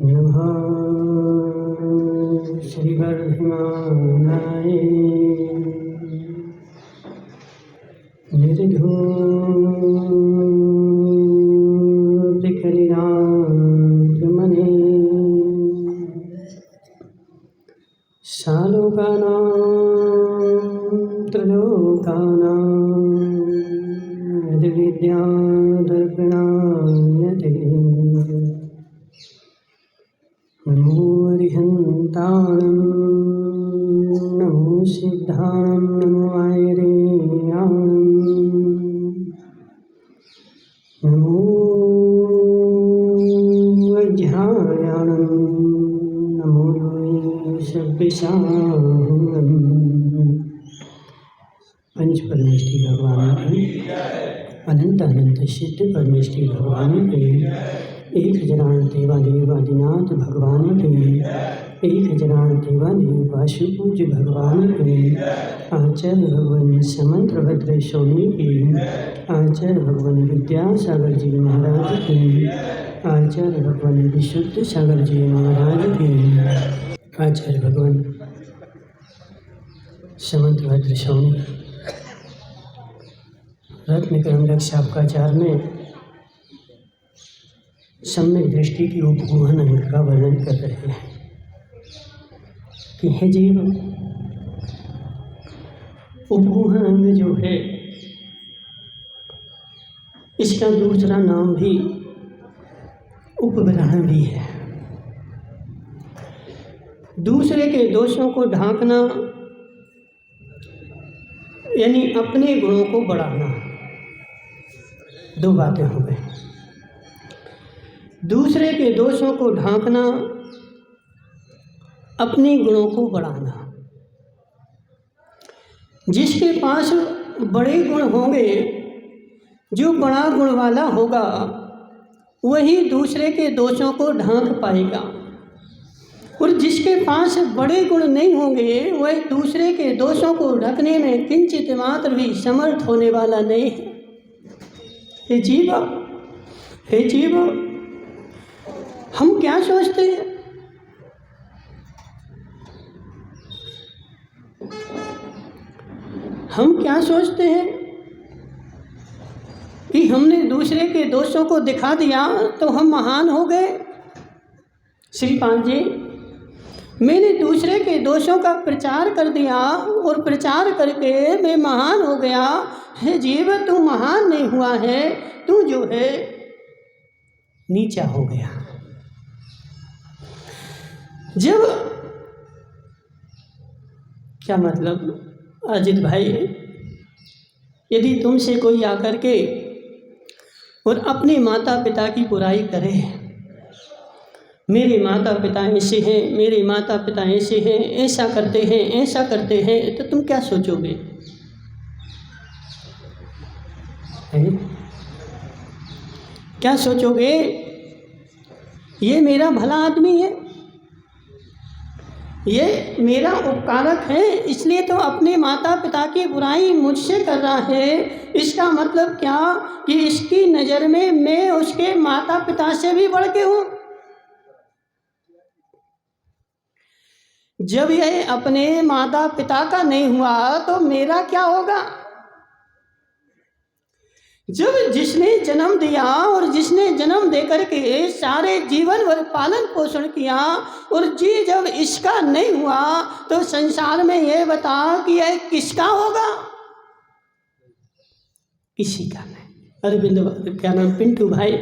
नमः श्रीवर्धमानाय निर्धूतकलिनाथमने सालोकानां त्रिलोकानां यद्विद्यादर्पणायते नमो अरिहन्ताणं नमो सिद्धाणं नमो आयरेयाणं नमो अध्यायाणं नमो शब्दशाहं। पंच परमेष्टि भगवान की अनंत अनंत सिद्ध परमेष्टि भगवान के 1000 देवादेवादिनाथ भगवान के 1000 देवादेव वासुपूज्य भगवान के आचार्य भगवान समंत्रभद्र स्वामी के आचार्य भगवान विद्यासागर जी महाराज के आचार्य भगवान विशुद्ध सागर जी महाराज के आचार्य भगवान समंत्रभद्र स्वामी रत्नकरण रक्षापकाचार में सम्यक दृष्टि की उपगुहन अंग का वर्णन कर रहे हैं कि हे जीव, उपगुहन अंग जो है इसका दूसरा नाम भी उपग्रहण भी है। दूसरे के दोषों को ढांकना यानी अपने गुणों को बढ़ाना, दो बातें हो गई। दूसरे के दोषों को ढांकना, अपने गुणों को बढ़ाना। जिसके पास बड़े गुण होंगे, जो बड़ा गुण वाला होगा, वही दूसरे के दोषों को ढांक पाएगा, और जिसके पास बड़े गुण नहीं होंगे वह दूसरे के दोषों को ढकने में किंचित मात्र भी समर्थ होने वाला नहीं है। हे जीव, हे जीव, हम क्या सोचते हैं? हम क्या सोचते हैं कि हमने दूसरे के दोषों को दिखा दिया तो हम महान हो गए। श्रीपाल जी, मैंने दूसरे के दोषों का प्रचार कर दिया और प्रचार करके मैं महान हो गया। हे जीव, तू महान नहीं हुआ है, तू जो है नीचा हो गया। जब क्या मतलब अजित भाई, यदि तुमसे कोई आकर के और अपने माता पिता की बुराई करे, मेरे माता पिता ऐसे हैं, मेरे माता पिता ऐसे हैं, ऐसा करते हैं, ऐसा करते हैं, तो तुम क्या सोचोगे? क्या सोचोगे? ये मेरा भला आदमी है, ये मेरा उपकारक है, इसलिए तो अपने माता पिता की बुराई मुझसे कर रहा है। इसका मतलब क्या कि इसकी नज़र में मैं उसके माता पिता से भी बढ़ के हूँ। जब यह अपने माता पिता का नहीं हुआ तो मेरा क्या होगा? जब जिसने जन्म दिया और जिसने जन्म देकर के सारे जीवन भर पालन पोषण किया और जी जब इसका नहीं हुआ तो संसार में यह बता कि यह किसका होगा? किसी का नहीं। अरविंद क्या नाम, पिंटू भाई,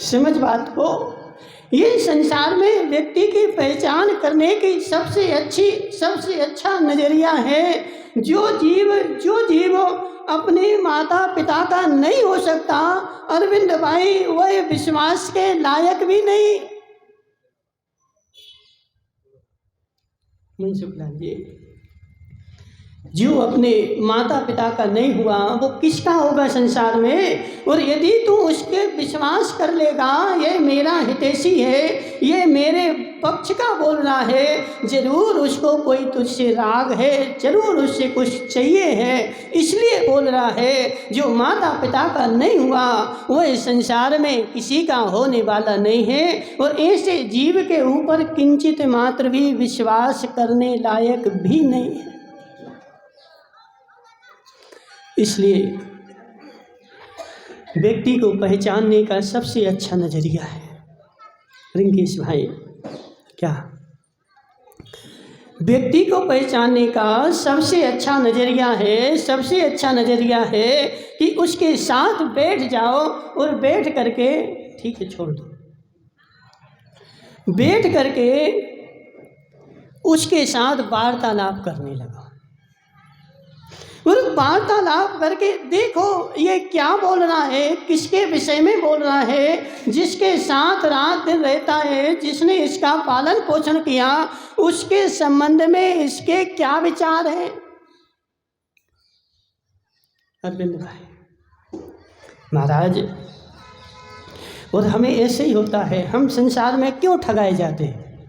समझ बात को। ये संसार में व्यक्ति की पहचान करने की सबसे अच्छा नजरिया है। जो जीव अपने माता पिता का नहीं हो सकता, अरविंद भाई, वह विश्वास के लायक भी नहीं। मैं शुक्ला जी, जो अपने माता पिता का नहीं हुआ वो किसका होगा संसार में। और यदि तू उसके विश्वास कर लेगा ये मेरा हितैषी है, ये मेरे पक्ष का बोल रहा है, जरूर उसको कोई तुझसे राग है, जरूर उससे कुछ चाहिए है, इसलिए बोल रहा है। जो माता पिता का नहीं हुआ वो इस संसार में किसी का होने वाला नहीं है, और ऐसे जीव के ऊपर किंचित मात्र भी विश्वास करने लायक भी नहीं है। इसलिए व्यक्ति को पहचानने का सबसे अच्छा नज़रिया है रिंकेश भाई, क्या व्यक्ति को पहचानने का सबसे अच्छा नज़रिया है, सबसे अच्छा नज़रिया है कि उसके साथ बैठ जाओ और बैठ करके, ठीक है छोड़ दो, बैठ करके उसके साथ वार्तालाप करने लगा। और वार्तालाप करके देखो ये क्या बोल रहा है, किसके विषय में बोल रहा है, जिसके साथ रात दिन रहता है, जिसने इसका पालन पोषण किया, उसके संबंध में इसके क्या विचार हैं। अरविंद भाई महाराज, और हमें ऐसे ही होता है, हम संसार में क्यों ठगाए जाते हैं।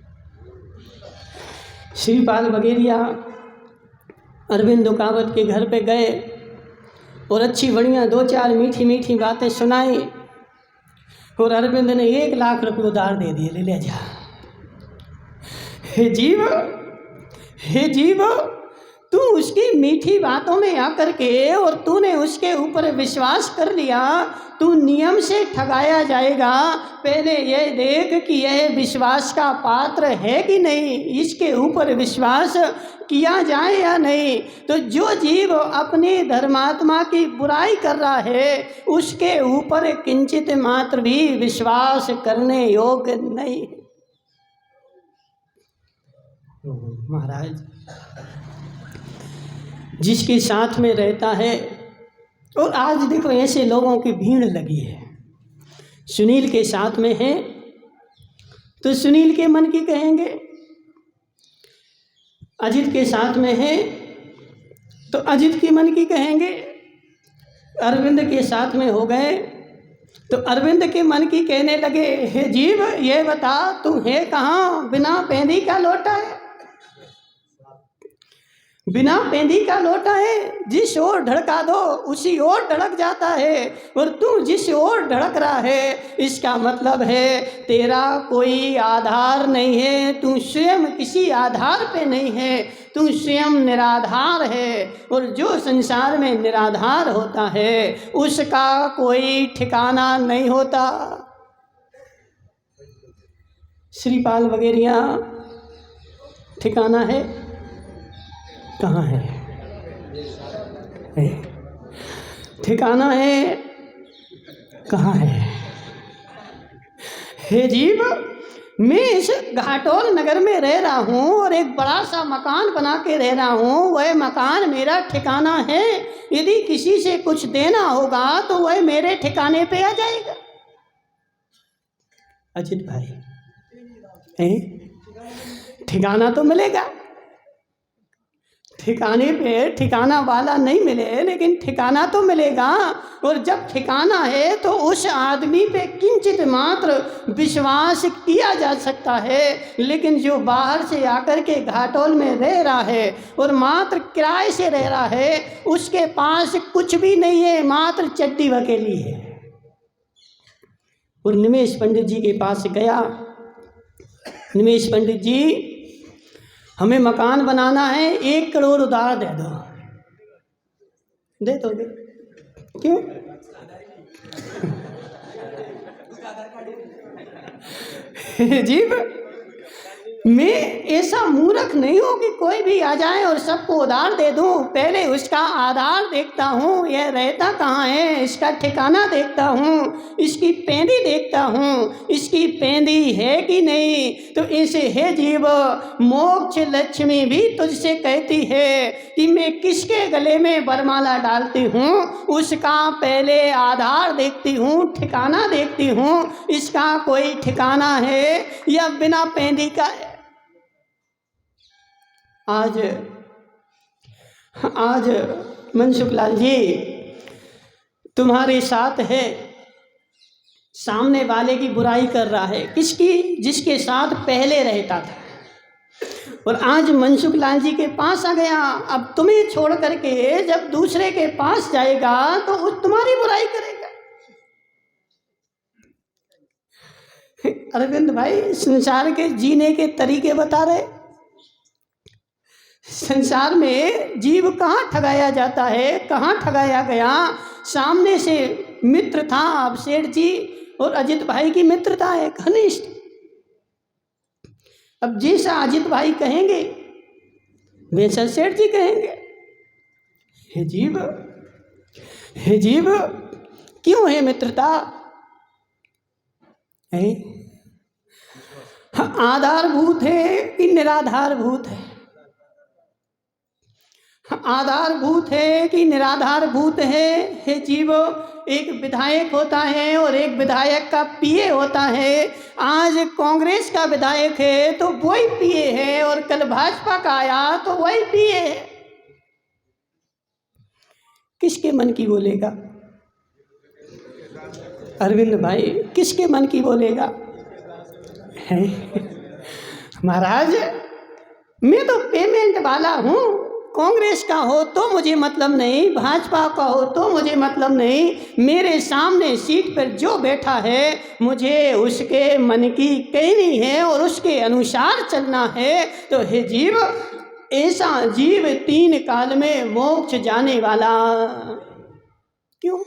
श्रीपाल बगेरिया अरविंद दुकावत के घर पे गए और अच्छी बढ़िया 2-4 मीठी मीठी बातें सुनाई, और अरविंद ने 1 लाख रुपये उधार दे दिए, ले जा। हे जीव तू उसकी मीठी बातों में आकर के और तूने उसके ऊपर विश्वास कर लिया, तू नियम से ठगाया जाएगा। पहले यह देख कि यह विश्वास का पात्र है कि नहीं, इसके ऊपर विश्वास किया जाए या नहीं। तो जो जीव अपने धर्मात्मा की बुराई कर रहा है उसके ऊपर किंचित मात्र भी विश्वास करने योग्य नहीं। महाराज, जिसके साथ में रहता है, और आज देखो ऐसे लोगों की भीड़ लगी है। सुनील के साथ में है तो सुनील के मन की कहेंगे, अजित के साथ में है तो अजित की मन की कहेंगे, अरविंद के साथ में हो गए तो अरविंद के मन की कहने लगे। हे जीव ये बता तू है कहाँ, बिना पेंदी का लोटा है, बिना पेंदी का लोटा है, जिस ओर ढड़का दो उसी ओर ढड़क जाता है, और तू जिस ओर ढड़क रहा है इसका मतलब है तेरा कोई आधार नहीं है, तू स्वयं किसी आधार पे नहीं है, तू स्वयं निराधार है। और जो संसार में निराधार होता है उसका कोई ठिकाना नहीं होता। श्रीपाल बगेरिया ठिकाना है कहाँ है, ठिकाना है कहाँ है। हे जीव, मैं इस घाटोल नगर में रह रहा हूँ और एक बड़ा सा मकान बना के रह रहा हूँ, वह मकान मेरा ठिकाना है। यदि किसी से कुछ देना होगा तो वह मेरे ठिकाने पे आ जाएगा। अजित भाई ठिकाना तो मिलेगा, ठिकाने पे ठिकाना वाला नहीं मिले लेकिन ठिकाना तो मिलेगा। और जब ठिकाना है तो उस आदमी पे किंचित मात्र विश्वास किया जा सकता है। लेकिन जो बाहर से आकर के घाटोल में रह रहा है और मात्र किराए से रह रहा है, उसके पास कुछ भी नहीं है, मात्र चड्डी वकेली है। और निमेश पंडित जी के पास गया, निमेश पंडित जी हमें मकान बनाना है, 1 करोड़ उधार दे दो। दे दोगे? क्यों? जीव, मैं ऐसा मूर्ख नहीं हूँ कि कोई भी आ जाए और सबको उधार दे दूँ। पहले उसका आधार देखता हूँ, यह रहता कहाँ है, इसका ठिकाना देखता हूँ, इसकी पेंदी देखता हूँ, इसकी पेंदी है कि नहीं। तो इसे हे जीव, मोक्ष लक्ष्मी भी तुझसे कहती है कि मैं किसके गले में वरमाला डालती हूँ, उसका पहले आधार देखती हूँ, ठिकाना देखती हूँ, इसका कोई ठिकाना है या बिना पेंदी का है। आज आज मनसुख लाल जी तुम्हारे साथ है, सामने वाले की बुराई कर रहा है, किसकी? जिसके साथ पहले रहता था, और आज मनसुख लाल जी के पास आ गया। अब तुम्हें छोड़ करके जब दूसरे के पास जाएगा तो वो तुम्हारी बुराई करेगा। अरविंद भाई संसार के जीने के तरीके बता रहे। संसार में जीव कहाँ ठगाया जाता है, कहाँ ठगाया गया। सामने से मित्र था, अब सेठ जी और अजित भाई की मित्रता है घनिष्ठ। अब जैसा अजित भाई कहेंगे वैसा सेठ जी कहेंगे। हे जीव क्यों है मित्रता? है आधारभूत है कि निराधारभूत है? आधारभूत है कि निराधारभूत है? हे जीव, एक विधायक होता है और एक विधायक का पीए होता है। आज कांग्रेस का विधायक है तो वही पीए है, और कल भाजपा का आया तो वही पीए है। किसके मन की बोलेगा अरविंद भाई? किसके मन की बोलेगा? महाराज मैं तो पेमेंट वाला हूँ, कांग्रेस का हो तो मुझे मतलब नहीं, भाजपा का हो तो मुझे मतलब नहीं। मेरे सामने सीट पर जो बैठा है मुझे उसके मन की कहनी है और उसके अनुसार चलना है। तो हे जीव, ऐसा जीव 3 काल में मोक्ष जाने वाला। क्यों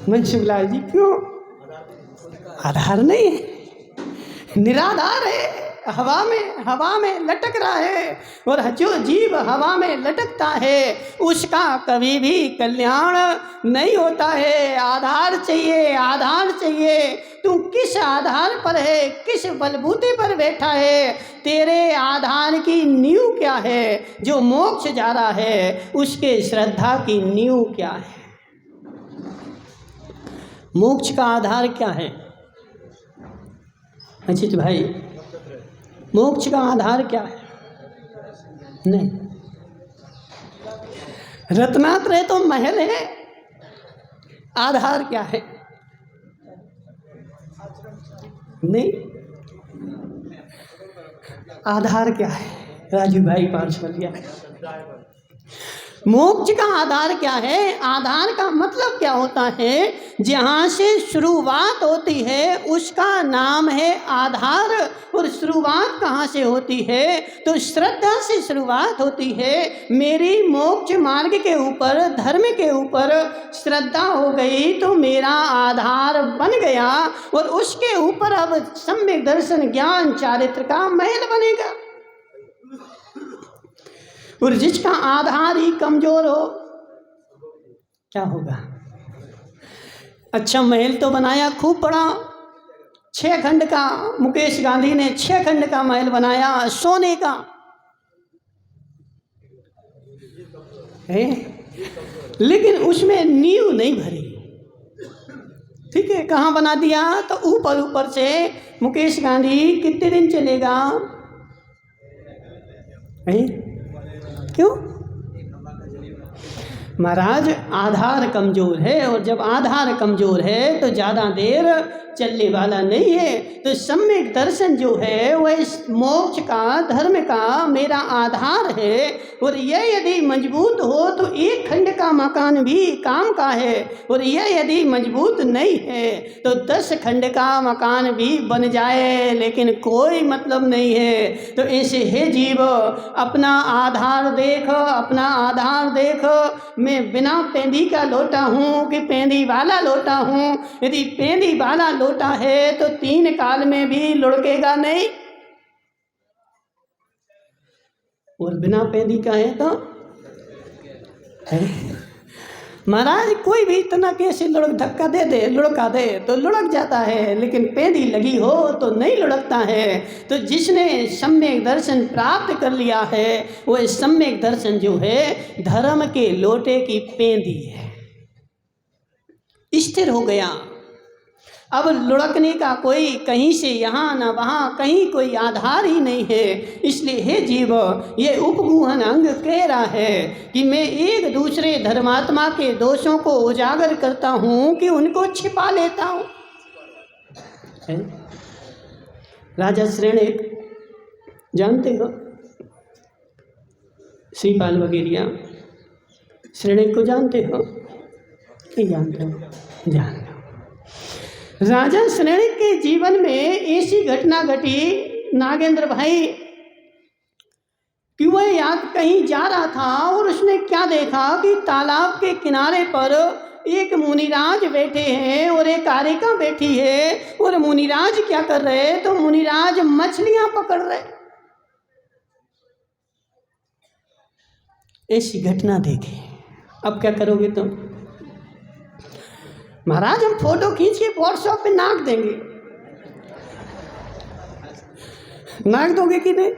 मनसुख लाल जी, क्यों? आधार नहीं है, निराधार है, हवा में लटक रहा है। और जो जीव हवा में लटकता है उसका कभी भी कल्याण नहीं होता है। आधार चाहिए। तू किस आधार पर है, किस बलबूते पर बैठा है? तेरे आधार की नींव क्या है? जो मोक्ष जा रहा है उसके श्रद्धा की नींव क्या है? मोक्ष का आधार क्या है अजित भाई? मोक्ष का आधार क्या है? नहीं, रत्नात्रय तो महल है, आधार क्या है? नहीं, आधार क्या है? राजू भाई पार्श्वलिया, मोक्ष का आधार क्या है? आधार का मतलब क्या होता है? जहाँ से शुरुआत होती है उसका नाम है आधार। और शुरुआत कहाँ से होती है? तो श्रद्धा से शुरुआत होती है। मेरी मोक्ष मार्ग के ऊपर, धर्म के ऊपर श्रद्धा हो गई तो मेरा आधार बन गया, और उसके ऊपर अब सम्यक दर्शन, ज्ञान, चारित्र का महल बनेगा। और जिसका आधार ही कमजोर हो क्या होगा? अच्छा महल तो बनाया खूब बड़ा, 6 खंड का, मुकेश गांधी ने 6 खंड का महल बनाया सोने का है, लेकिन उसमें नींव नहीं भरी। ठीक है, कहाँ बना दिया? तो ऊपर से। मुकेश गांधी कितने दिन चलेगा? क्यों? महाराज आधार कमजोर है, और जब आधार कमजोर है तो ज़्यादा देर चलने वाला नहीं है। तो सम्यक दर्शन जो है वह इस मोक्ष का, धर्म का मेरा आधार है। और यह यदि मजबूत हो तो 1 खंड का मकान भी काम का है, और यह यदि मजबूत नहीं है तो 10 खंड का मकान भी बन जाए, लेकिन कोई मतलब नहीं है। तो ऐसे हे जीव, अपना आधार देख, अपना आधार देख। मैं बिना पेंदी का लोटा हूँ कि पेंदी वाला लोटा हूँ? यदि पेंदी वाला लोटा है तो 3 काल में भी लुढ़केगा नहीं, और बिना पेंदी का है तो है। महाराज कोई भी इतना कैसे धक्का लुढ़का दे तो लुढ़क जाता है, लेकिन पेंदी लगी हो तो नहीं लुढ़कता है। तो जिसने सम्यक दर्शन प्राप्त कर लिया है वह सम्यक दर्शन जो है धर्म के लोटे की पेंदी है, स्थिर हो गया। अब लुढ़कने का कोई कहीं से यहाँ न वहाँ कहीं कोई आधार ही नहीं है। इसलिए हे जीव, ये उपगुहन अंग कह रहा है कि मैं एक दूसरे धर्मात्मा के दोषों को उजागर करता हूँ कि उनको छिपा लेता हूँ। राजा श्रेणिक जानते हो, श्रीपाल वगैरह श्रेणिक को जानते हो? नहीं जानते हो? जानते हो। राजा श्रेणिक के जीवन में ऐसी घटना घटी नागेंद्र भाई कि वह याद कहीं जा रहा था और उसने क्या देखा कि तालाब के किनारे पर एक मुनिराज बैठे हैं और एक कारिका बैठी है। और मुनिराज क्या कर रहे? तो मुनिराज मछलियां पकड़ रहे। ऐसी घटना देखी। अब क्या करोगे तुम? महाराज हम फोटो खींच के व्हाट्सएप पे नाक देंगे। नाक दोगे कि नहीं?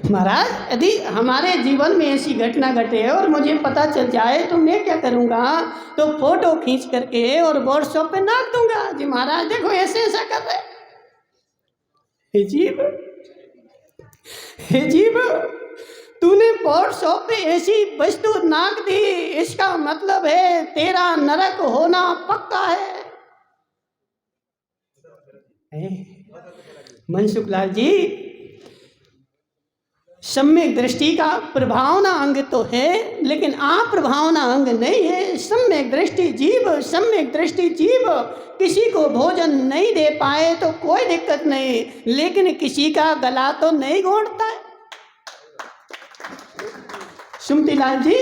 महाराज यदि हमारे जीवन में ऐसी घटना घटे और मुझे पता चल जाए तो मैं क्या करूँगा? तो फोटो खींच करके और व्हाट्सएप पे नाक दूंगा, जी महाराज देखो ऐसे ऐसा कर रहे। हे जीव, हे जीव, तूने व्हाट्सएप पे ऐसी वस्तु नाक दी, इसका मतलब है तेरा नरक होना पक्का है। मनसुख लाल जी, सम्यक दृष्टि का प्रभावना अंग तो है लेकिन अप्रभावना अंग नहीं है। सम्यक दृष्टि जीव, सम्यक दृष्टि जीव किसी को भोजन नहीं दे पाए तो कोई दिक्कत नहीं, लेकिन किसी का गला तो नहीं घोंटता है। सुमति लाल जी,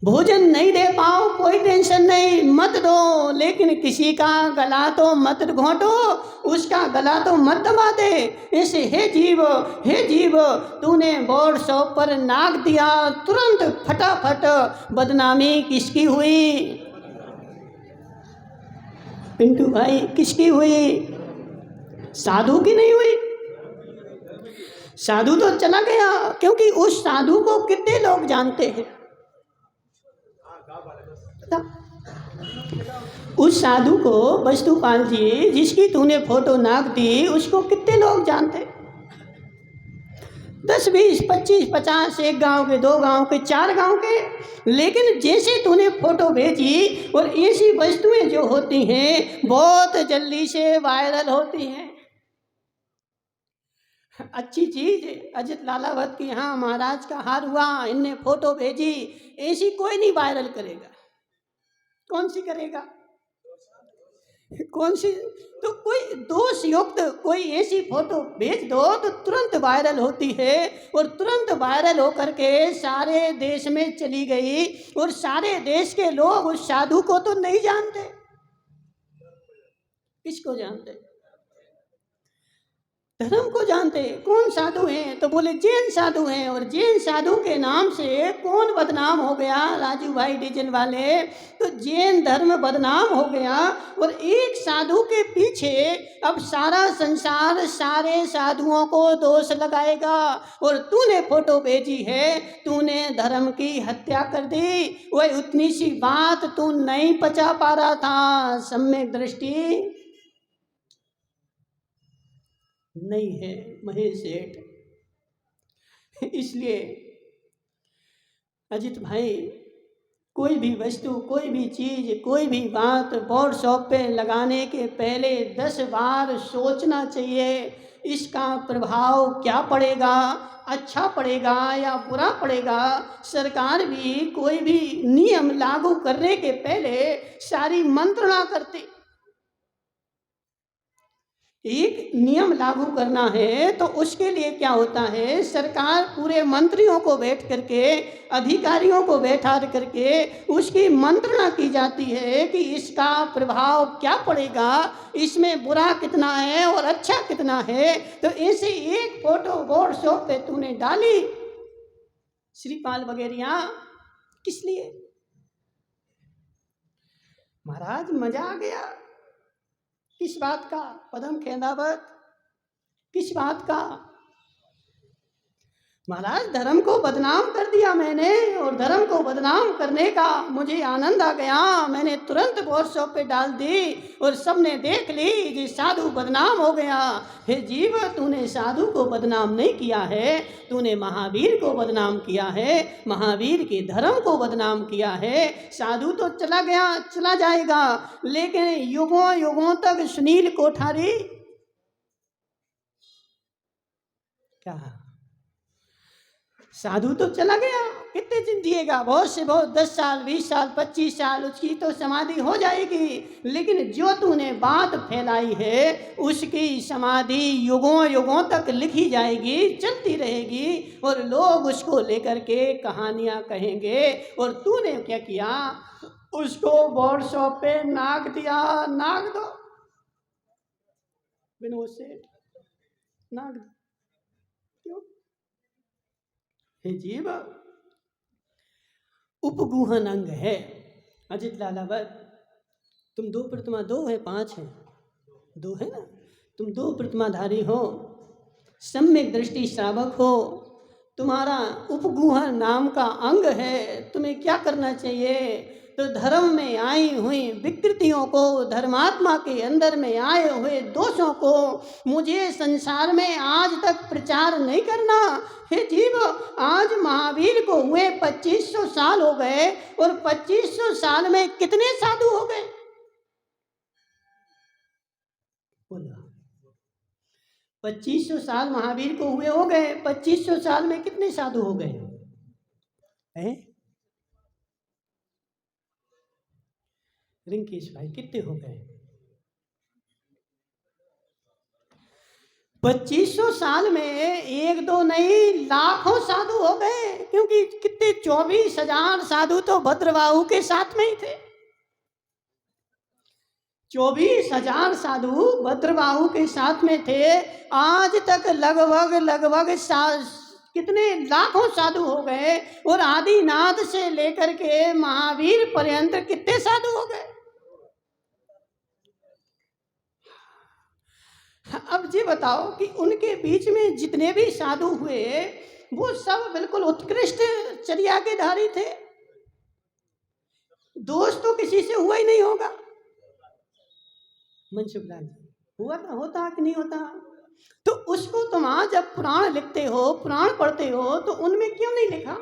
भोजन नहीं दे पाओ कोई टेंशन नहीं, मत दो, लेकिन किसी का गला तो मत घोंटो, उसका गला तो मत दबा दे। ऐसे हे जीव, तूने व्हाट्सएप पर नाक दिया, तुरंत फटाफट बदनामी किसकी हुई? पिंटू भाई किसकी हुई? साधु की नहीं हुई। साधु तो चला गया, क्योंकि उस साधु को कितने लोग जानते हैं? उस साधु को वस्तुपाल जी जिसकी तूने फोटो नाक दी, उसको कितने लोग जानते? 10, 20, 25, 50, एक गांव के, 2 गांव के, 4 गांव के। लेकिन जैसे तूने फोटो भेजी और ऐसी वस्तुएं जो होती हैं बहुत जल्दी से वायरल होती हैं। अच्छी चीज अजित लालावत की यहाँ महाराज का हार हुआ, इनने फोटो भेजी, ऐसी कोई नहीं वायरल करेगा। कौन सी करेगा? कौन सी? तो कोई दोष युक्त कोई ऐसी फोटो भेज दो तो तुरंत वायरल होती है, और तुरंत वायरल होकर के सारे देश में चली गई, और सारे देश के लोग उस साधु को तो नहीं जानते। किसको जानते? धर्म को जानते। कौन साधु हैं? तो बोले जैन साधु हैं। और जैन साधु के नाम से कौन बदनाम हो गया? राजू भाई डीजल वाले, तो जैन धर्म बदनाम हो गया। और एक साधु के पीछे अब सारा संसार सारे साधुओं को दोष लगाएगा। और तूने फोटो भेजी है, तूने धर्म की हत्या कर दी। वह उतनी सी बात तू नहीं पचा पा रहा था। सम्यक दृष्टि नहीं है महेश सेठ। इसलिए अजित भाई, कोई भी वस्तु, कोई भी चीज़, कोई भी बात व्हाट्सएप पे लगाने के पहले 10 बार सोचना चाहिए इसका प्रभाव क्या पड़ेगा, अच्छा पड़ेगा या बुरा पड़ेगा। सरकार भी कोई भी नियम लागू करने के पहले सारी मंत्रणा करती। एक नियम लागू करना है तो उसके लिए क्या होता है, सरकार पूरे मंत्रियों को बैठ करके, अधिकारियों को बैठा करके उसकी मंत्रणा की जाती है कि इसका प्रभाव क्या पड़ेगा, इसमें बुरा कितना है और अच्छा कितना है। तो ऐसे एक फोटो व्हाट्सएप पे तूने डाली श्रीपाल वगैरह, किस लिए? महाराज मजा आ गया। किस बात का? पदम खेंदावत, किस बात का? महाराज धर्म को बदनाम कर दिया मैंने, और धर्म को बदनाम करने का मुझे आनंद आ गया। मैंने तुरंत व्हाट्सएप पे डाल दी और सबने देख ली जी साधु बदनाम हो गया। हे जीव, तूने साधु को बदनाम नहीं किया है, तूने महावीर को बदनाम किया है, महावीर के धर्म को बदनाम किया है। साधु तो चला गया, चला जाएगा, लेकिन युगों युगों तक सुनील कोठारी क्या, साधु तो चला गया, कितने दिन जिएगा, बहुत से बहुत 10 साल 20 साल 25 साल, उसकी तो समाधि हो जाएगी। लेकिन जो तूने बात फैलाई है उसकी समाधि युगों युगों तक लिखी जाएगी, चलती रहेगी, और लोग उसको लेकर के कहानियां कहेंगे। और तूने क्या किया, उसको व्हाट्सएप पे नाक दिया, नाक दो विनोद से, नाक क्यों? हे जीव, उपगुहन अंग है। अजित लालावत, तुम 2 प्रतिमा 2 है 5 है 2 है ना, तुम 2 प्रतिमाधारी हो, सम्यक दृष्टि श्रावक हो, तुम्हारा उपगुहन नाम का अंग है। तुम्हें क्या करना चाहिए, तो धर्म में आई हुई विकृतियों को, धर्मात्मा के अंदर में आए हुए दोषों को मुझे संसार में आज तक प्रचार नहीं करना। हे जीव, आज महावीर को हुए 2500 साल हो गए, और 2500 साल में कितने साधु हो गए? बोला 2500 साल महावीर को हुए हो गए, 2500 साल में कितने साधु हो गए हैं? रिंकेश भाई कितने हो गए? 2500 साल में 1-2 नहीं, लाखों साधु हो गए, क्योंकि कितने 24,000 साधु तो भद्रबाहु के साथ में ही थे। 24,000 साधु भद्रबाहु के साथ में थे। आज तक लगभग कितने लाखों साधु हो गए, और आदिनाथ से लेकर के महावीर पर्यंत कितने साधु हो गए? अब ये बताओ कि उनके बीच में जितने भी साधु हुए वो सब बिल्कुल उत्कृष्ट चर्या के धारी थे। दोष तो किसी से हुआ ही नहीं होगा। मनसुख लाल हुआ था, होता कि नहीं होता? तो उसको तुम आज जब पुराण लिखते हो, पुराण पढ़ते हो, तो उनमें क्यों नहीं लिखा?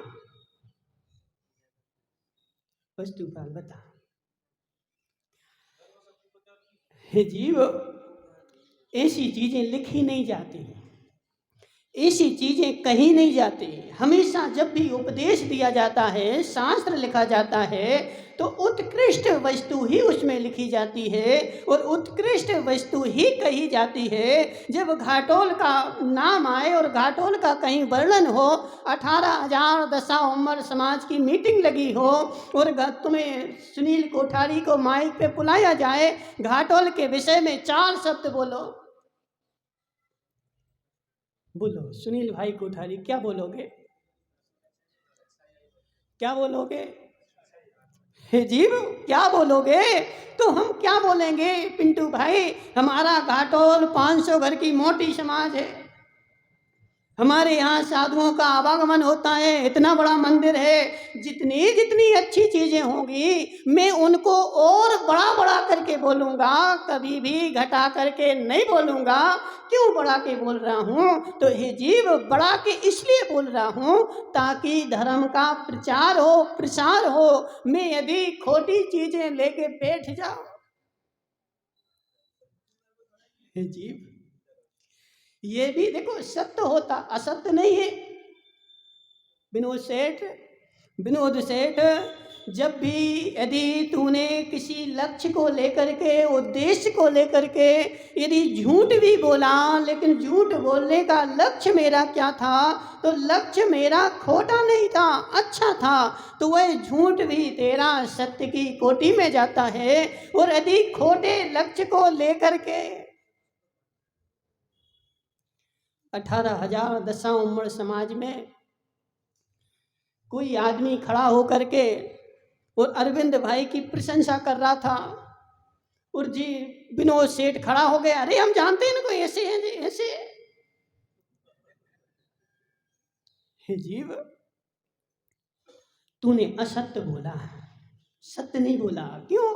वस्तुपाल बता। हे जीव, ऐसी चीजें लिखी नहीं जाती, ऐसी चीजें कहीं नहीं जाती। हमेशा जब भी उपदेश दिया जाता है, शास्त्र लिखा जाता है, तो उत्कृष्ट वस्तु ही उसमें लिखी जाती है, और उत्कृष्ट वस्तु ही कही जाती है। जब घाटोल का नाम आए और घाटोल का कहीं वर्णन हो, 18,000 दशा उम्र समाज की मीटिंग लगी हो, और तुम्हें सुनील कोठारी को माइक पे बुलाया जाए, घाटोल के विषय में 4 शब्द बोलो, सुनील भाई कोठारी क्या बोलोगे? क्या बोलोगे? हे जीव, क्या बोलोगे? तो हम क्या बोलेंगे पिंटू भाई? हमारा घाटोल 500 घर की मोटी समाज है, हमारे यहाँ साधुओं का आवागमन होता है, इतना बड़ा मंदिर है। जितनी जितनी अच्छी चीजें होंगी मैं उनको और बड़ा बड़ा करके बोलूँगा, कभी भी घटा करके नहीं बोलूँगा। क्यों बड़ा के बोल रहा हूँ? तो हे जीव, बड़ा के इसलिए बोल रहा हूँ ताकि धर्म का प्रचार हो, प्रसार हो। मैं यदि खोटी चीजें लेके बैठ जाऊँ, हे जीव, ये भी देखो सत्य होता, असत्य नहीं है। विनोद सेठ, जब भी यदि तूने किसी लक्ष्य को लेकर के, उद्देश्य को लेकर के यदि झूठ भी बोला, लेकिन झूठ बोलने का लक्ष्य मेरा क्या था? तो लक्ष्य मेरा खोटा नहीं था, अच्छा था, तो वह झूठ भी तेरा सत्य की कोटि में जाता है। और यदि खोटे लक्ष्य को लेकर के 18,000 दशा उम्र समाज में कोई आदमी खड़ा होकर के और अरविंद भाई की प्रशंसा कर रहा था, और जी विनोद सेठ खड़ा हो गया, अरे हम जानते हैं इनको, ऐसे हैं जी, ऐसे। हे जीव, तूने असत्य बोला, सत्य नहीं बोला। क्यों?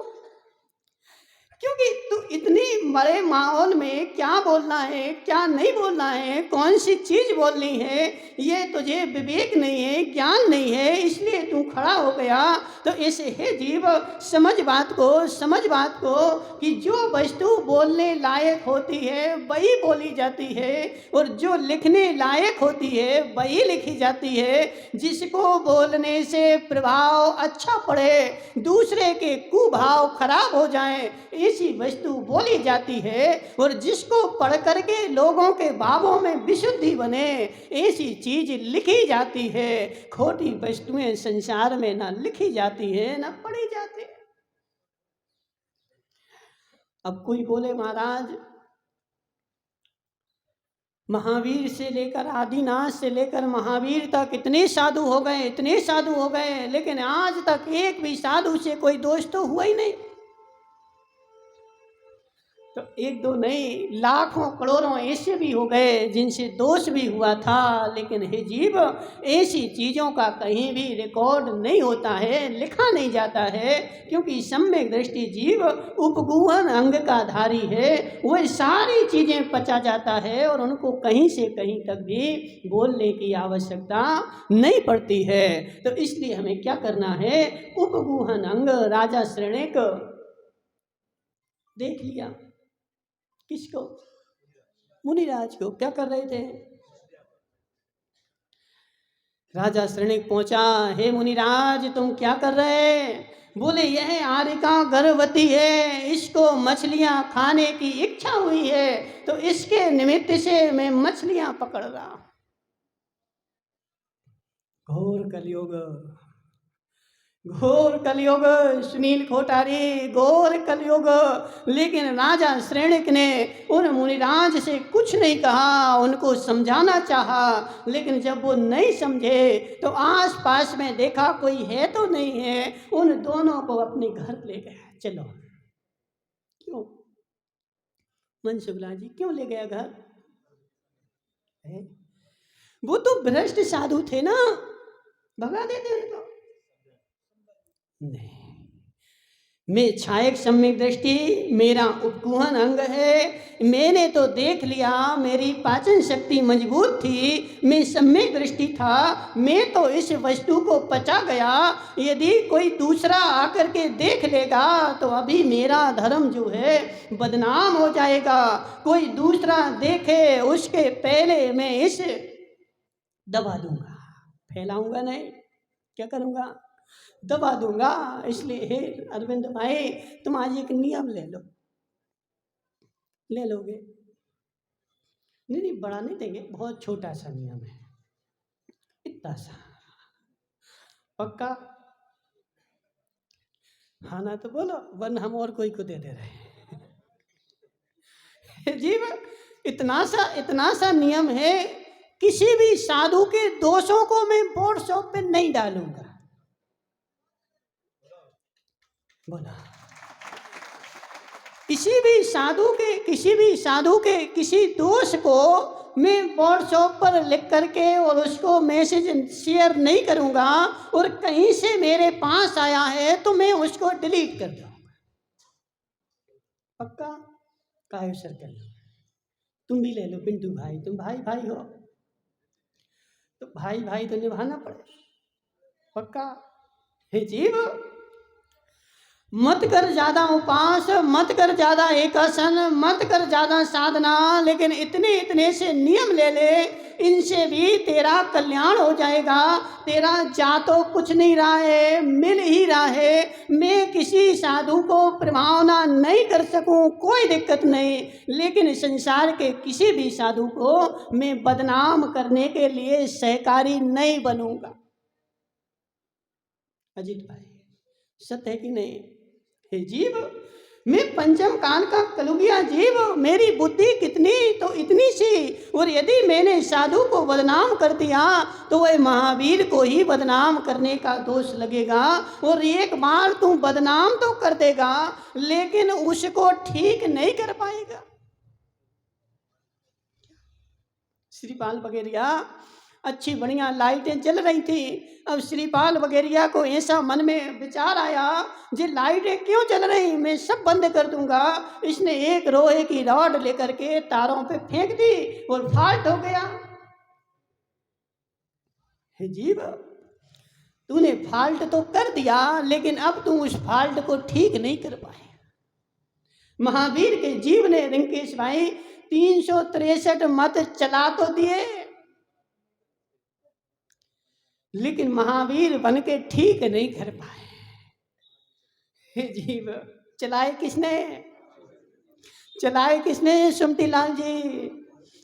क्योंकि तू इतनी बड़े माहौल में क्या बोलना है, क्या नहीं बोलना है, कौन सी चीज बोलनी है, ये तुझे विवेक नहीं है, ज्ञान नहीं है, इसलिए तू खड़ा हो गया। तो ऐसे हे जीव, समझ बात को कि जो वस्तु बोलने लायक होती है वही बोली जाती है, और जो लिखने लायक होती है वही लिखी जाती है। जिसको बोलने से प्रभाव अच्छा पड़े, दूसरे के कुभाव खराब हो जाएं, ऐसी वस्तु बोली जाती है। और जिसको पढ़ करके लोगों के भावों में विशुद्धि बने, ऐसी चीज लिखी जाती है। खोटी वस्तुएं संसार में ना लिखी जाती है ना पढ़ी जाती है। अब कोई बोले महाराज, महावीर से लेकर आदिनाथ से लेकर महावीर तक इतने साधु हो गए, इतने साधु हो गए, लेकिन आज तक एक भी साधु से कोई दोष तो हुआ ही नहीं। तो एक दो नहीं, लाखों करोड़ों ऐसे भी हो गए जिनसे दोष भी हुआ था। लेकिन हे जीव, ऐसी चीज़ों का कहीं भी रिकॉर्ड नहीं होता है, लिखा नहीं जाता है, क्योंकि सम्यक दृष्टि जीव उपगूहन अंग का धारी है। वह सारी चीज़ें पचा जाता है और उनको कहीं से कहीं तक भी बोलने की आवश्यकता नहीं पड़ती है। तो इसलिए हमें क्या करना है, उपगूहन अंग राजा श्रेणिक देख लिया। किसको? मुनिराज को। क्या कर रहे थे? राजा श्रेणिक पहुंचा, हे मुनिराज तुम क्या कर रहे? बोले यह आरिका गर्भवती है, इसको मछलियां खाने की इच्छा हुई है, तो इसके निमित्त से मैं मछलियां पकड़ रहा। घोर कलयुग, घोर कलयुग सुनील खोटारी, घोर कलयुग। लेकिन राजा श्रेणिक ने उन मुनिराज से कुछ नहीं कहा, उनको समझाना चाहा, लेकिन जब वो नहीं समझे तो आस पास में देखा कोई है तो नहीं है, उन दोनों को अपने घर ले गया। चलो। क्यों? मन शुक्ला जी क्यों ले गया घर? वो तो भ्रष्ट साधु थे ना, भगा देते उनको। नहीं, मैं छायक सम्यक दृष्टि, मेरा उपगूहन अंग है, मैंने तो देख लिया, मेरी पाचन शक्ति मजबूत थी, मैं सम्यक दृष्टि था, मैं तो इस वस्तु को पचा गया। यदि कोई दूसरा आकर के देख लेगा तो अभी मेरा धर्म जो है बदनाम हो जाएगा। कोई दूसरा देखे उसके पहले मैं इस दबा दूंगा, फैलाऊंगा नहीं, क्या करूंगा? दबा दूंगा। इसलिए हे अरविंद भाई, तुम आज एक नियम ले लो। ले लोगे? नहीं नहीं, बड़ा नहीं देंगे, बहुत छोटा सा नियम है, इतना सा। पक्का? हाँ ना तो बोलो, वरना हम और कोई को दे दे रहे हैं। जीव, इतना सा नियम है, किसी भी साधु के दोषों को मैं व्हाट्सएप पे नहीं डालूंगा। बोला, किसी भी साधु के किसी दोष को मैं व्हाट्सएप पर लिख करके और उसको मैसेज शेयर नहीं करूंगा, और कहीं से मेरे पास आया है तो मैं उसको डिलीट कर दूंगा। पक्का? काहे सर कर लो, तुम भी ले लो पिंटू भाई, तुम भाई भाई हो तो भाई भाई तो निभाना पड़े। पक्का? हे जीव, मत कर ज्यादा उपास, मत कर ज्यादा एकासन, मत कर ज्यादा साधना, लेकिन इतने से नियम ले ले, इनसे भी तेरा कल्याण हो जाएगा। तेरा जा तो कुछ नहीं रहा है, मिल ही रहा है। मैं किसी साधु को प्रभावना नहीं कर सकूं, कोई दिक्कत नहीं, लेकिन संसार के किसी भी साधु को मैं बदनाम करने के लिए सहकारी नहीं बनूंगा। अजीत भाई, सत्य है कि नहीं? हे जीव, मैं पंचम काल का कलुगिया जीव, मेरी बुद्धि कितनी तो इतनी सी, और यदि मैंने साधु को बदनाम कर दिया तो वह महावीर को ही बदनाम करने का दोष लगेगा। और एक बार तू बदनाम तो कर देगा, लेकिन उसको ठीक नहीं कर पाएगा। श्रीपाल बगेरिया, अच्छी बढ़िया लाइटें जल रही थी। अब श्रीपाल वगैरह को ऐसा मन में विचार आया, जे लाइटें क्यों जल रही, मैं सब बंद कर दूंगा। इसने एक लोहे की रॉड लेकर के तारों पे फेंक दी और फाल्ट हो गया। हे जीव, तूने फाल्ट तो कर दिया, लेकिन अब तू उस फाल्ट को ठीक नहीं कर पाए। महावीर के जीव ने रिंकेश भाई 363 मत चला तो दिए, लेकिन महावीर बन के ठीक नहीं कर पाए। हे जीव, चलाए किसने? चलाए किसने? सुमती लाल जी,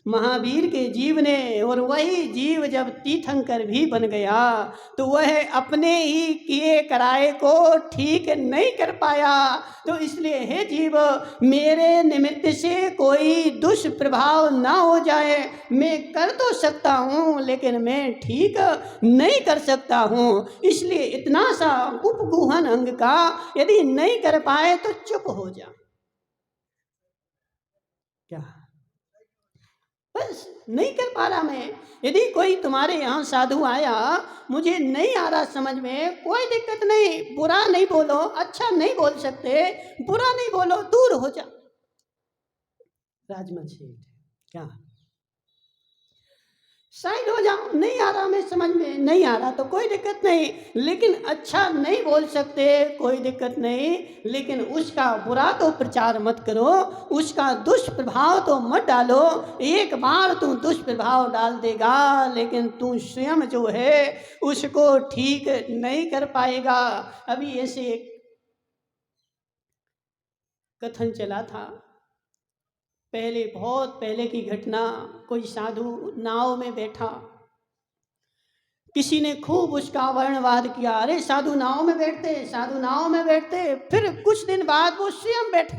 महावीर के जीव ने। और वही जीव जब तीर्थंकर भी बन गया तो वह अपने ही किए कराए को ठीक नहीं कर पाया। तो इसलिए हे जीव, मेरे निमित्त से कोई दुष्प्रभाव ना हो जाए। मैं कर तो सकता हूँ, लेकिन मैं ठीक नहीं कर सकता हूँ। इसलिए इतना सा उपगुहन अंग का यदि नहीं कर पाए तो चुप हो जा। क्या बस नहीं कर पा रहा मैं। यदि कोई तुम्हारे यहाँ साधु आया, मुझे नहीं आ रहा समझ में, कोई दिक्कत नहीं, बुरा नहीं बोलो, अच्छा नहीं बोल सकते, बुरा नहीं बोलो, दूर हो जा। राजमल सेठ, क्या साइड हो जाओ, नहीं आ रहा मैं समझ में, नहीं आ रहा तो कोई दिक्कत नहीं, लेकिन अच्छा नहीं बोल सकते, कोई दिक्कत नहीं, लेकिन उसका बुरा तो प्रचार मत करो, उसका दुष्प्रभाव तो मत डालो। एक बार तू दुष्प्रभाव डाल देगा, लेकिन तू स्वयं जो है उसको ठीक नहीं कर पाएगा। अभी ऐसे एक कथन चला था, पहले, बहुत पहले की घटना। कोई साधु नाव में बैठा, किसी ने खूब उसका वर्णवाद किया, अरे साधु नाव में बैठते, साधु नाव में बैठते। फिर कुछ दिन बाद वो स्वयं बैठे,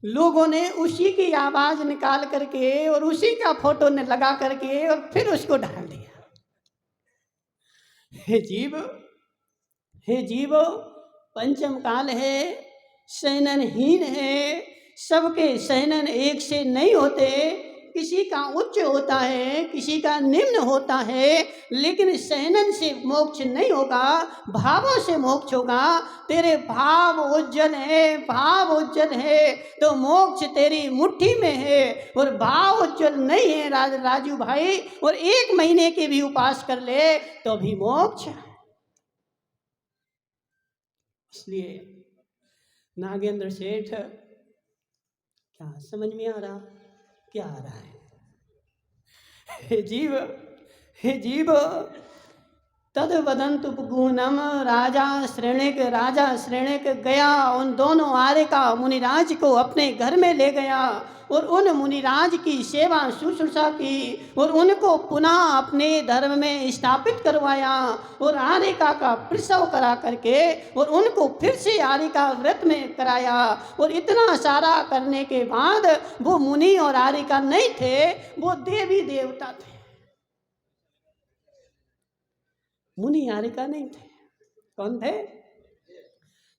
लोगों ने उसी की आवाज निकाल करके और उसी का फोटो ने लगा करके और फिर उसको डाल दिया। हे जीव, हे जीव, पंचम काल है, शयननहीन है, सबके शयनन एक से नहीं होते, किसी का उच्च होता है, किसी का निम्न होता है, लेकिन शयनन से मोक्ष नहीं होगा, भावों से मोक्ष होगा। तेरे भाव उज्जवल है, भाव उज्जवल है तो मोक्ष तेरी मुट्ठी में है, और भाव उज्जवल नहीं है राजू भाई, और 1 महीने के भी उपास कर ले तो भी मोक्ष। इसलिए नागेंद्र सेठ, क्या समझ में आ रहा, क्या आ रहा है? हे जीव, हे जीव, तद वदंत उपगुणम राजा श्रेणिक गया। उन दोनों आर्य का मुनिराज को अपने घर में ले गया और उन मुनिराज की सेवा शुश्रूषा की और उनको पुनः अपने धर्म में स्थापित करवाया और आर्यिका का प्रसव करा करके और उनको फिर से आर्यिका व्रत में कराया। और इतना सारा करने के बाद वो मुनि और आर्यिका नहीं थे, वो देवी देवता थे। मुनि आर्यिका नहीं थे, कौन थे?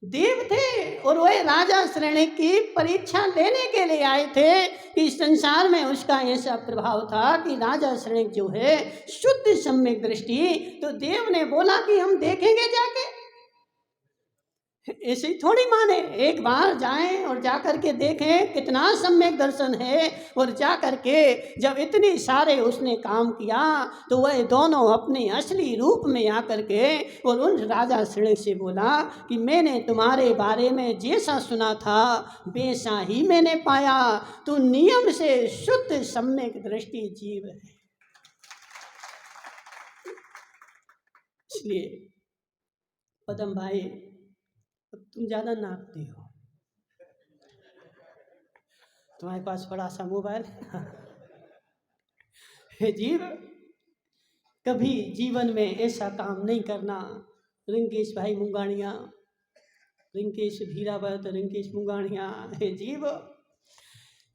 देव थे। और वह राजा श्रेणी की परीक्षा लेने के लिए आए थे कि संसार में उसका ऐसा प्रभाव था कि राजा श्रेणी जो है शुद्ध सम्यक दृष्टि, तो देव ने बोला कि हम देखेंगे जाके। ऐसे ही थोड़ी माने, एक बार जाएं और जाकर के देखें कितना सम्यक दर्शन है। और जाकर के जब इतने सारे उसने काम किया तो वह दोनों अपने असली रूप में आकर के और उन राजा श्रेणी से बोला कि मैंने तुम्हारे बारे में जैसा सुना था वैसा ही मैंने पाया, तू नियम से शुद्ध सम्यक दृष्टि जीव है। इसलिए पदम भाई, तुम ज्यादा नापते हो, तुम्हारे पास बड़ा सा मोबाइल। हे जीव, कभी जीवन में ऐसा काम नहीं करना। रिंकेश भाई मुंगानिया, रिंकेश धीरावत, रिंकेश मुंगानिया, हे जीव,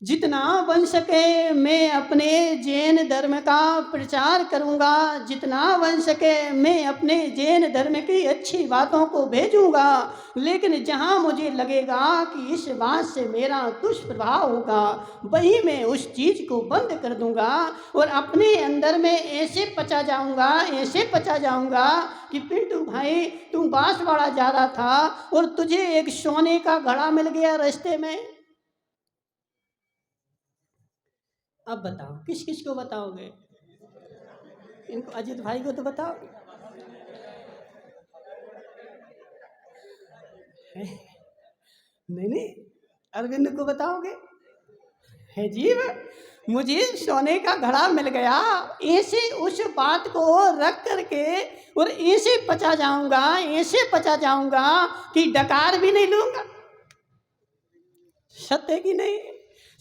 जितना बन सके मैं अपने जैन धर्म का प्रचार करूंगा, जितना बन सके मैं अपने जैन धर्म की अच्छी बातों को भेजूंगा, लेकिन जहां मुझे लगेगा कि इस बात से मेरा दुष्प्रभाव होगा वहीं मैं उस चीज़ को बंद कर दूंगा और अपने अंदर में ऐसे पचा जाऊंगा कि पिंटू भाई तुम बांसवाड़ा जा रहा था और तुझे एक सोने का घड़ा मिल गया रास्ते में। अब बताओ किस किस को बताओगे? इनको अजित भाई को तो बताओ। नहीं, अरविंद को बताओगे? है जीव, मुझे सोने का घड़ा मिल गया, ऐसे उस बात को रख करके और ऐसे पचा जाऊंगा कि डकार भी नहीं लूंगा। सत्य की नहीं?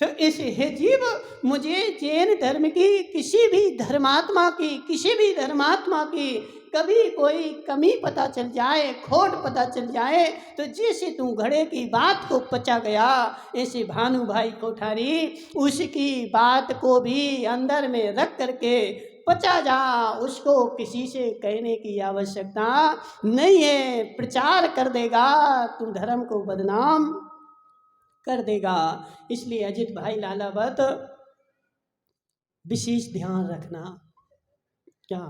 तो इस हे जीव, मुझे जैन धर्म की किसी भी धर्मात्मा की कभी कोई कमी पता चल जाए, खोट पता चल जाए, तो जैसे तू घड़े की बात को पचा गया, ऐसे भानु भाई कोठारी उसकी बात को भी अंदर में रख करके पचा जा। उसको किसी से कहने की आवश्यकता नहीं है, प्रचार कर देगा, तू धर्म को बदनाम कर देगा। इसलिए अजित भाई लालावत विशेष ध्यान रखना। क्या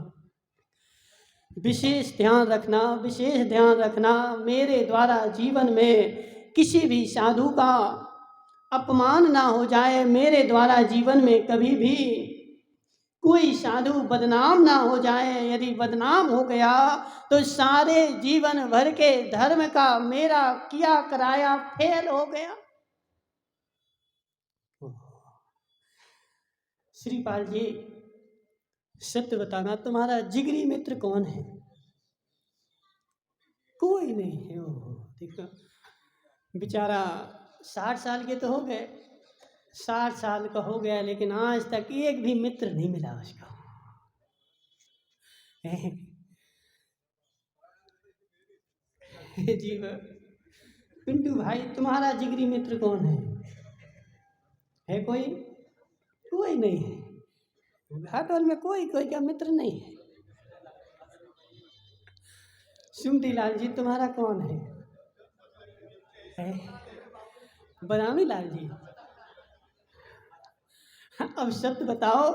विशेष ध्यान रखना मेरे द्वारा जीवन में किसी भी साधु का अपमान ना हो जाए, मेरे द्वारा जीवन में कभी भी कोई साधु बदनाम ना हो जाए। यदि बदनाम हो गया तो सारे जीवन भर के धर्म का मेरा किया कराया फेल हो गया। श्रीपाल जी, सत्य बताना, तुम्हारा जिगरी मित्र कौन है? कोई नहीं है। देखो बेचारा 60 साल के तो हो गए, 60 साल का हो गया, लेकिन आज तक एक भी मित्र नहीं मिला उसको। जी पिंटू भाई, तुम्हारा जिगरी मित्र कौन है? कोई नहीं है। घाटोल में कोई का मित्र नहीं है। सुमती लाल जी, तुम्हारा कौन है? बदामी लाल जी। अब सत्य बताओ,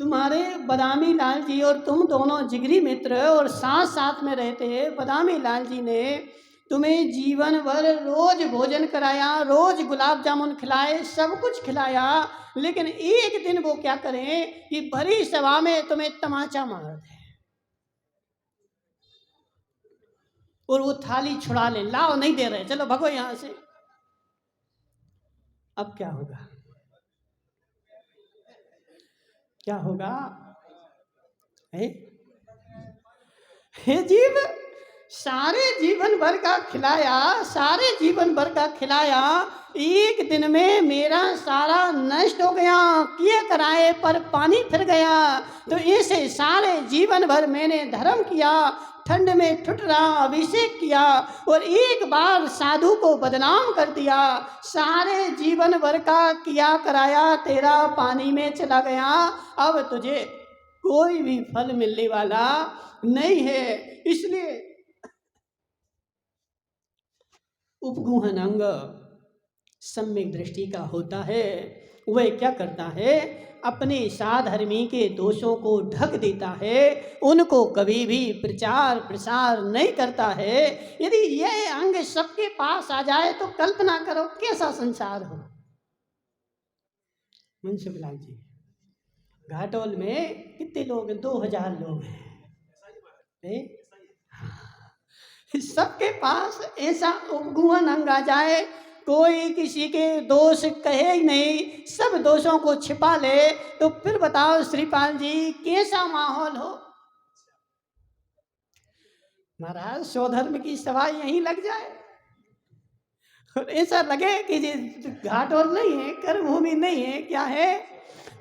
तुम्हारे बदामी लाल जी और तुम दोनों जिगरी मित्र और साथ में रहते हैं। बदामी लाल जी ने तुम्हें जीवन भर रोज भोजन कराया, रोज गुलाब जामुन खिलाए, सब कुछ खिलाया, लेकिन एक दिन वो क्या करें कि भरी सभा में तुम्हें तमाचा मार दे और वो थाली छुड़ा ले, लाओ नहीं दे रहे, चलो भगो यहां से। अब क्या होगा? हे जीव, सारे जीवन भर का खिलाया, एक दिन में मेरा सारा नष्ट हो गया, किए कराए पर पानी फिर गया। तो ऐसे सारे जीवन भर मैंने धर्म किया, ठंड में ठुठरा अभिषेक किया और एक बार साधु को बदनाम कर दिया, सारे जीवन भर का किया कराया तेरा पानी में चला गया। अब तुझे कोई भी फल मिलने वाला नहीं है। इसलिए उपगुहन अंग सम्यक दृष्टि का होता है। वह क्या करता है? अपने साधर्मी के दोषों को ढक देता है, उनको कभी भी प्रचार प्रसार नहीं करता है। यदि यह अंग सबके पास आ जाए तो कल्पना करो कैसा संसार हो। मनसुख लाल जी, घाटोल में कितने लोग हैं? 2000 लोग हैं। सबके पास ऐसा उपगुहन अंग आ जाए, कोई किसी के दोष कहे ही नहीं, सब दोषों को छिपा ले, तो फिर बताओ श्रीपाल जी कैसा माहौल हो। महाराज स्वधर्म की सभा यहीं लग जाए और ऐसा लगे कि घाटोल नहीं है, कर्मभूमि नहीं है, क्या है?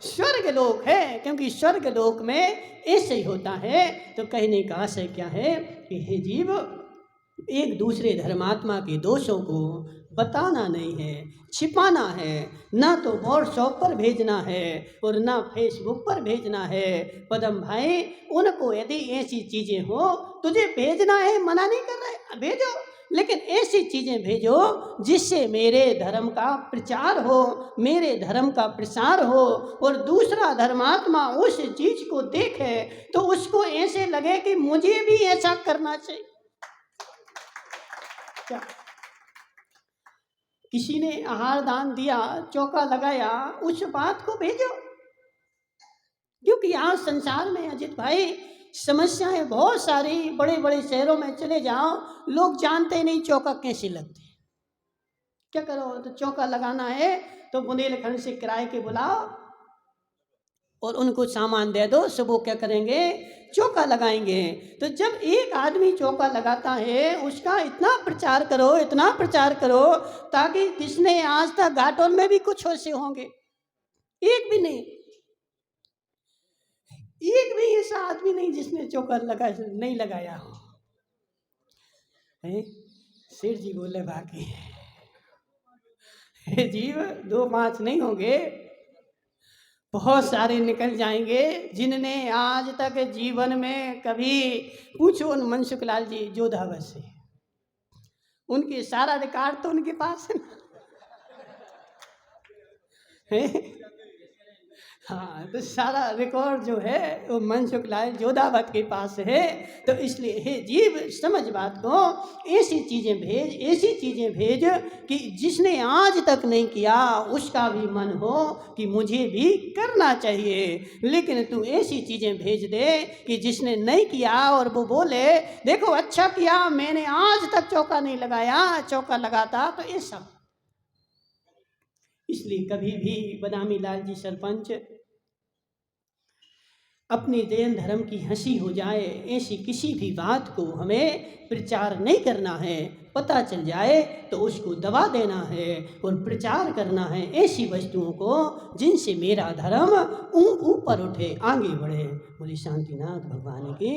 स्वर्ग लोक है। क्योंकि स्वर्ग लोक में ऐसे ही होता है। तो कहने का आशय क्या है कि हे जीव, एक दूसरे धर्मात्मा के दोषों को बताना नहीं है, छिपाना है, ना तो व्हाट्सएप पर भेजना है और ना फेसबुक पर भेजना है। पदम भाई, उनको यदि ऐसी चीज़ें हो, तुझे भेजना है, मना नहीं कर रहे, भेजो, लेकिन ऐसी चीज़ें भेजो जिससे मेरे धर्म का प्रचार हो, मेरे धर्म का प्रसार हो, और दूसरा धर्मात्मा उस चीज़ को देखे तो उसको ऐसे लगे कि मुझे भी ऐसा करना चाहिए। क्या किसी ने आहार दान दिया, चौका लगाया, उस बात को भेजो, क्योंकि आज संसार में अजित भाई समस्याएं बहुत सारी, बड़े बड़े शहरों में चले जाओ, लोग जानते नहीं चौका कैसे लगते। क्या करो, तो चौका लगाना है तो बुंदेलखंड से किराए के बुलाओ और उनको सामान दे दो, सब वो क्या करेंगे, चौका लगाएंगे। तो जब एक आदमी चौका लगाता है, उसका इतना प्रचार करो, इतना प्रचार करो, ताकि जिसने आज तक घाटोल में भी कुछ ऐसे होंगे, एक भी नहीं, एक भी ऐसा आदमी नहीं जिसने चौका नहीं लगाया हो। सेठ जी बोले बाकी जीव 2-5 नहीं होंगे, बहुत सारे निकल जाएंगे जिनने आज तक जीवन में कभी, पूछो मनसुख लाल जी जोधाबाद से, उनके सारा रिकॉर्ड तो उनके पास है ना। हाँ, तो सारा रिकॉर्ड जो है वो मनसुख लाल जोधाबाद के पास है। तो इसलिए हे जीव, समझ बात को, ऐसी चीज़ें भेज कि जिसने आज तक नहीं किया उसका भी मन हो कि मुझे भी करना चाहिए। लेकिन तू ऐसी चीज़ें भेज दे कि जिसने नहीं किया और वो बोले देखो अच्छा किया, मैंने आज तक चौका नहीं लगाया, चौका लगाता तो ये सब। इसलिए कभी भी बदामी लाल जी सरपंच, अपने जैन धर्म की हंसी हो जाए ऐसी किसी भी बात को हमें प्रचार नहीं करना है। पता चल जाए तो उसको दबा देना है और प्रचार करना है ऐसी वस्तुओं को जिनसे मेरा धर्म ऊपर उठे, आगे बढ़े। बोली शांतिनाथ भगवान की।